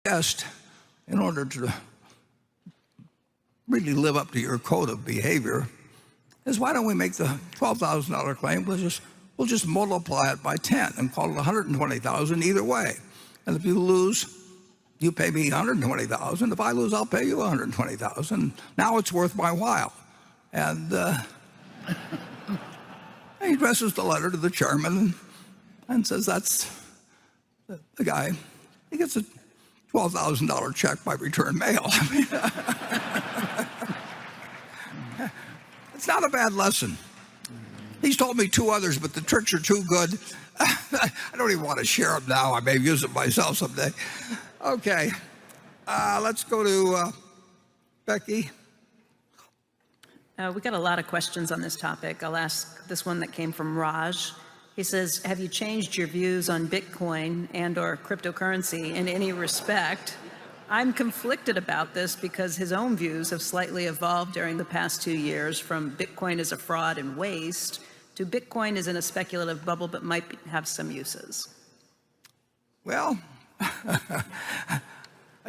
suggest, in order to really live up to your code of behavior, is why don't we make the $12,000 claim? We'll just multiply it by 10 and call it 120,000 either way. And if you lose, you pay me 120,000. If I lose, I'll pay you 120,000. Now it's worth my while. And he addresses the letter to the chairman and says that's the guy. He gets a $12,000 check by return mail. It's not a bad lesson. He's told me two others, but the tricks are too good. I don't even want to share them now. I may use them myself someday. Okay, let's go to Becky. We got a lot of questions on this topic. I'll ask this one that came from Raj. He says, have you changed your views on Bitcoin and or cryptocurrency in any respect? I'm conflicted about this because his own views have slightly evolved during the past 2 years, from Bitcoin as a fraud and waste to Bitcoin is in a speculative bubble but might have some uses. Well, I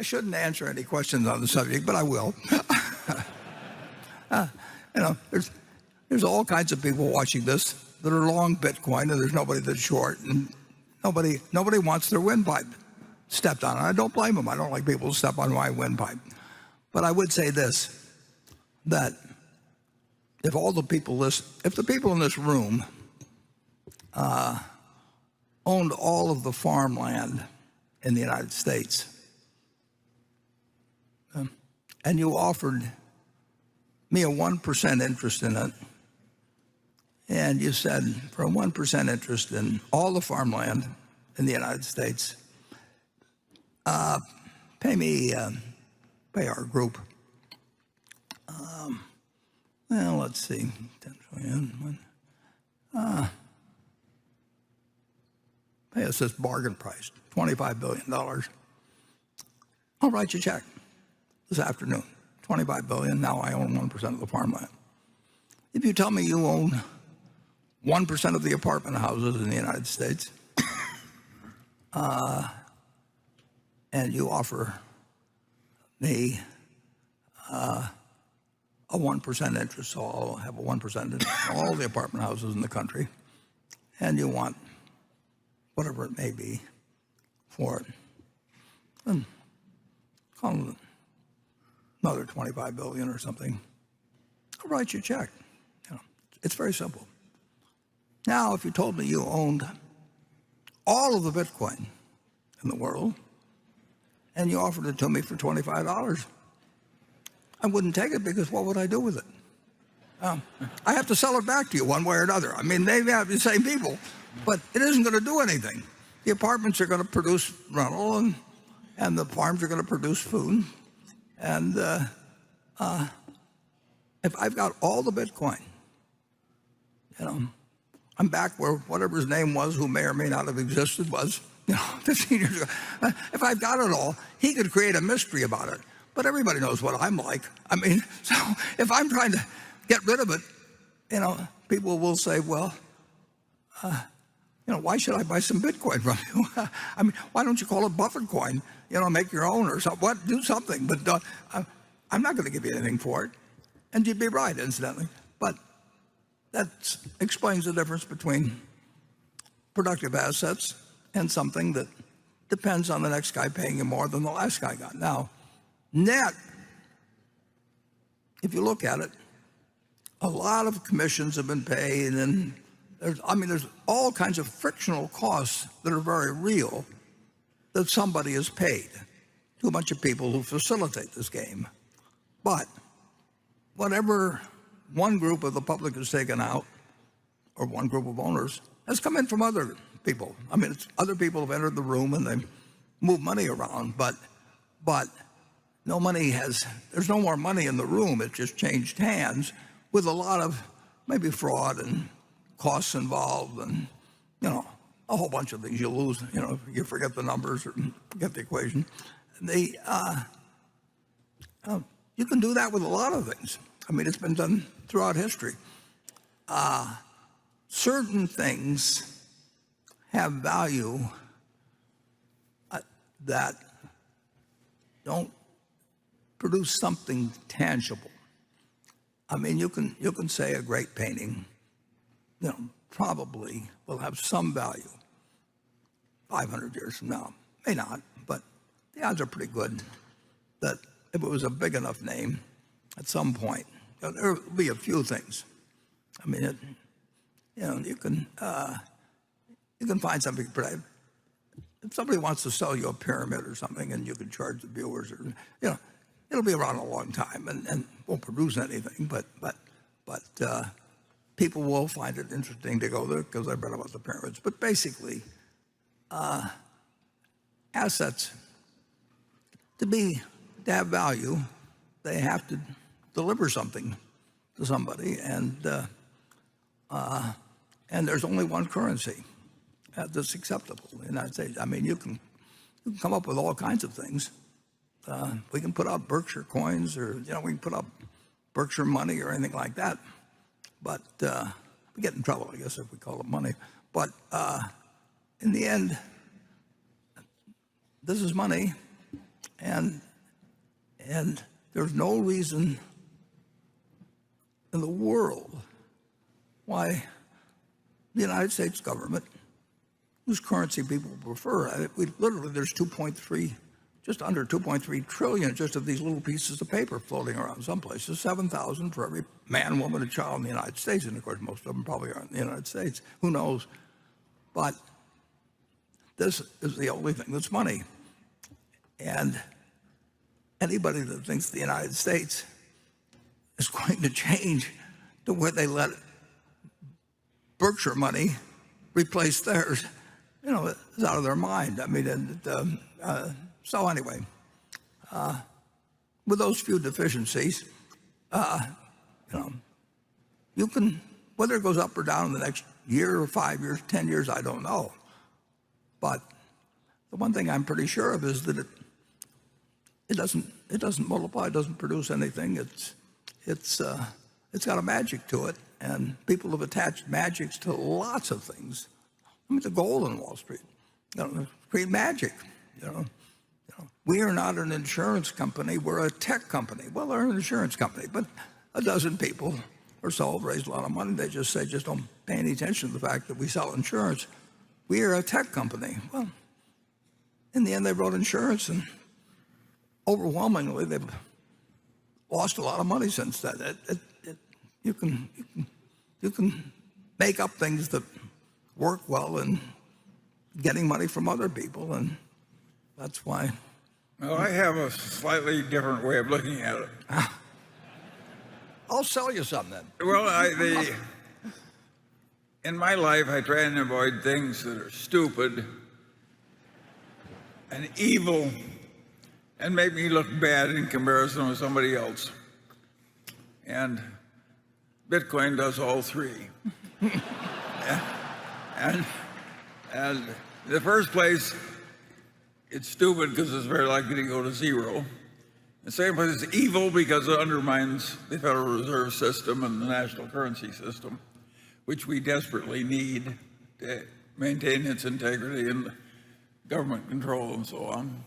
shouldn't answer any questions on the subject, but I will. There's all kinds of people watching this that are long Bitcoin, and there's nobody that's short, and nobody wants their windpipe stepped on. I don't blame them. I don't like people who step on my windpipe. But I would say this, that if the people in this room owned all of the farmland in the United States, and you offered me a 1% interest in it, and you said for a 1% interest in all the farmland in the United States, pay our group, well, let's see, 10 trillion, pay us this bargain price, $25 billion. I'll write you a check this afternoon, $25 billion, now I own 1% of the farmland. If you tell me you own 1% of the apartment houses in the United States, and you offer me a 1% interest, so I'll have a 1% interest in all the apartment houses in the country, and you want whatever it may be for it, then call it another $25 billion or something. I'll write you a check. It's very simple. Now, if you told me you owned all of the Bitcoin in the world, and you offered it to me for $25, I wouldn't take it, because what would I do with it? I have to sell it back to you one way or another. I mean, they have the same people, but it isn't going to do anything. The apartments are going to produce rental, and the farms are going to produce food. And if I've got all the Bitcoin, I'm back where whatever his name was, who may or may not have existed, was 15 years ago. If I've got it all, he could create a mystery about it. But everybody knows what I'm like. I mean, so if I'm trying to get rid of it, people will say, well, why should I buy some Bitcoin from you? I mean, why don't you call it Buffett coin? Make your own or something. What? Do something. But I'm not going to give you anything for it. And you'd be right, incidentally. But that explains the difference between productive assets and something that depends on the next guy paying you more than the last guy got. Now, net, if you look at it, a lot of commissions have been paid, and there's all kinds of frictional costs that are very real that somebody has paid to a bunch of people who facilitate this game. But whatever one group of the public has taken out, or one group of owners, has come in from other people. I mean, other people have entered the room and they move money around, but there's no more money in the room. It's just changed hands with a lot of maybe fraud and costs involved, and a whole bunch of things. You lose, you forget the numbers or forget the equation. You can do that with a lot of things. I mean, it's been done throughout history. Certain things have value that don't produce something tangible. I mean, you can say a great painting, probably will have some value 500 years from now. May not, but the odds are pretty good that if it was a big enough name, at some point, there will be a few things. I mean, you can find something. If somebody wants to sell you a pyramid or something, and you can charge the viewers, or it'll be around a long time and won't produce anything. But people will find it interesting to go there because I've read about the pyramids. But basically, assets to have value, they have to deliver something to somebody, and there's only one currency that's acceptable in the United States. I mean, you can come up with all kinds of things. We can put out Berkshire coins, or we can put up Berkshire money or anything like that. But we get in trouble, I guess, if we call it money. But in the end, this is money, and there's no reason in the world why the United States government, whose currency people prefer, there's just under 2.3 trillion just of these little pieces of paper floating around some places, 7,000 for every man, woman, and child in the United States, and of course most of them probably aren't in the United States. Who knows? But this is the only thing that's money. And anybody that thinks the United States is going to change to where they let Berkshire money replace theirs, is out of their mind. I mean, so anyway, with those few deficiencies, you can, whether it goes up or down in the next year or 5 years, 10 years, I don't know. But the one thing I'm pretty sure of is that it doesn't multiply, it doesn't produce anything. It's got a magic to it, and people have attached magics to lots of things. I mean, the gold on Wall Street, create magic. We are not an insurance company; we're a tech company. Well, they're an insurance company, but a dozen people or so have raised a lot of money. They just don't pay any attention to the fact that we sell insurance. We are a tech company. Well, in the end, they wrote insurance, and overwhelmingly, they've lost a lot of money since then. You can make up things that work well in getting money from other people, and that's why. Well, I have a slightly different way of looking at it. I'll sell you some then. Well, in my life, I try and avoid things that are stupid and evil and make me look bad in comparison with somebody else. And Bitcoin does all three. and in the first place, it's stupid because it's very likely to go to zero. In the second place, it's evil because it undermines the Federal Reserve System and the national currency system, which we desperately need to maintain its integrity and government control and so on.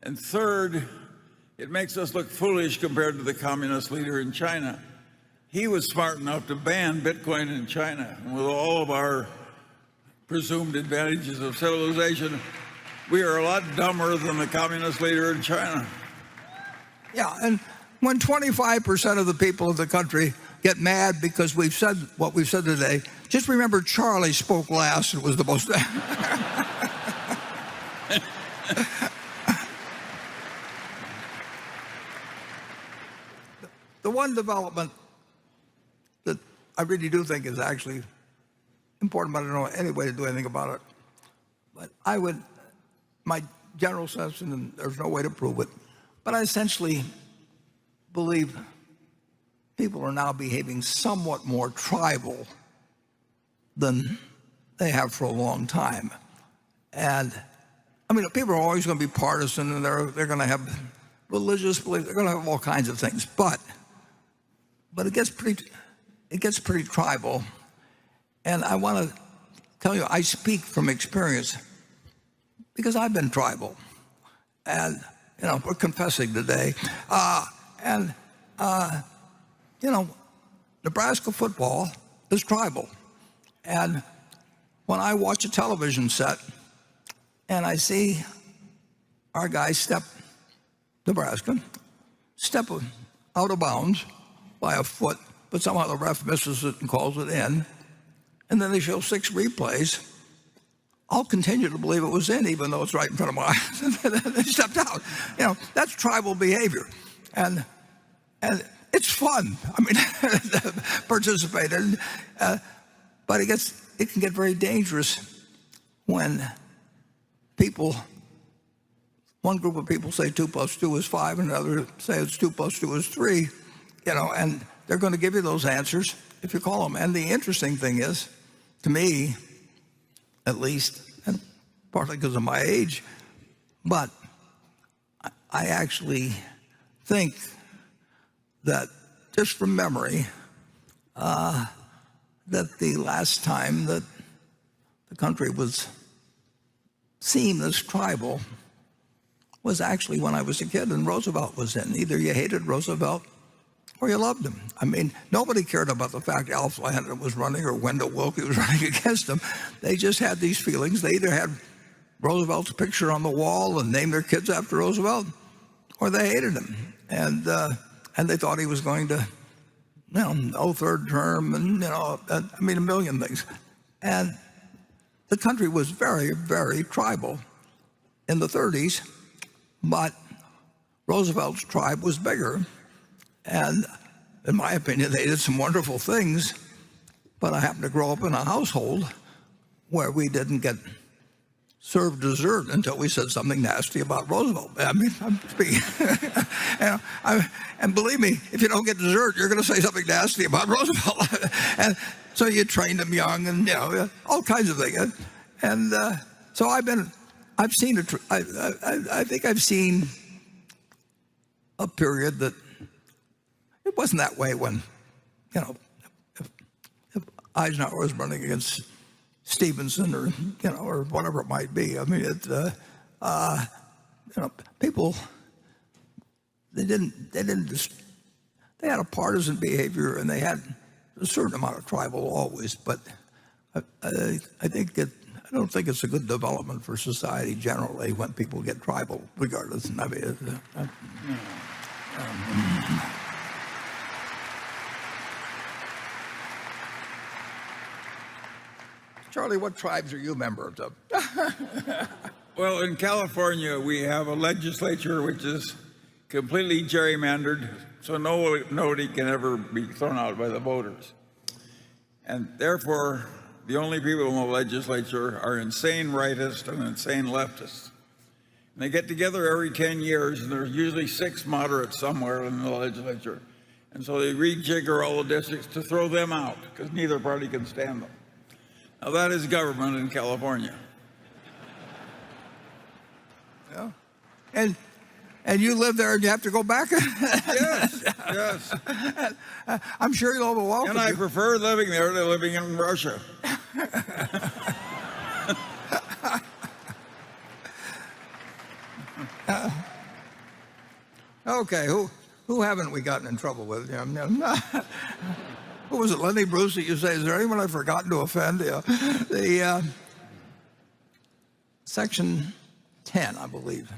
And third, it makes us look foolish compared to the communist leader in China. He was smart enough to ban Bitcoin in China. And with all of our presumed advantages of civilization, we are a lot dumber than the communist leader in China. Yeah, and when 25% of the people of the country get mad because we've said what we've said today, just remember Charlie spoke last and was the most... The one development that I really do think is actually important, but I don't know any way to do anything about it. But my general sense, and there's no way to prove it, but I essentially believe people are now behaving somewhat more tribal than they have for a long time. And I mean, people are always going to be partisan, and they're going to have religious beliefs, they're going to have all kinds of things, but it gets pretty tribal. And I want to tell you, I speak from experience because I've been tribal. And we're confessing today. And Nebraska football is tribal. And when I watch a television set and I see our guy Nebraska step out of bounds by a foot, but somehow the ref misses it and calls it in, and then they show 6 replays, I'll continue to believe it was in, even though it's right in front of my eyes. They stepped out. That's tribal behavior. And it's fun. I mean, participate in. But it can get very dangerous when one group of people say 2 + 2 is 5, and another say it's 2 + 2 is 3, and they're going to give you those answers if you call them. And the interesting thing is, to me, at least, and partly because of my age, but I actually think that, just from memory, that the last time that the country was seen as tribal was actually when I was a kid and Roosevelt was in. Either you hated Roosevelt or you loved him. I mean, nobody cared about the fact Alf Landon was running or Wendell Willkie was running against him. They just had these feelings. They either had Roosevelt's picture on the wall and named their kids after Roosevelt, or they hated him. And they thought he was going to, no third term, and, a million things. And the country was very, very tribal in the 30s, but Roosevelt's tribe was bigger. And in my opinion, they did some wonderful things, but I happened to grow up in a household where we didn't get served dessert until we said something nasty about Roosevelt. I mean, I'm speaking. And believe me, if you don't get dessert, you're going to say something nasty about Roosevelt. And so you trained them young, and all kinds of things. And so I think I've seen a period that it wasn't that way when, if Eisenhower was running against Stevenson or whatever it might be. I mean, people, they had a partisan behavior, and they had a certain amount of tribal always. But I don't think it's a good development for society generally when people get tribal, regardless. I mean, Charlie, what tribes are you members of? Well, in California, we have a legislature which is completely gerrymandered, so nobody can ever be thrown out by the voters. And therefore, the only people in the legislature are insane rightists and insane leftists. And they get together every 10 years, and there's usually 6 moderates somewhere in the legislature. And so they rejigger all the districts to throw them out, because neither party can stand them. Now, that is government in California. Yeah. And you live there and you have to go back? Yes, yes. I'm sure you'll be welcome. And I prefer living there to living in Russia. Okay, who haven't we gotten in trouble with? Who was it, Lenny Bruce, that you say, is there anyone I've forgotten to offend? The Section 10, I believe.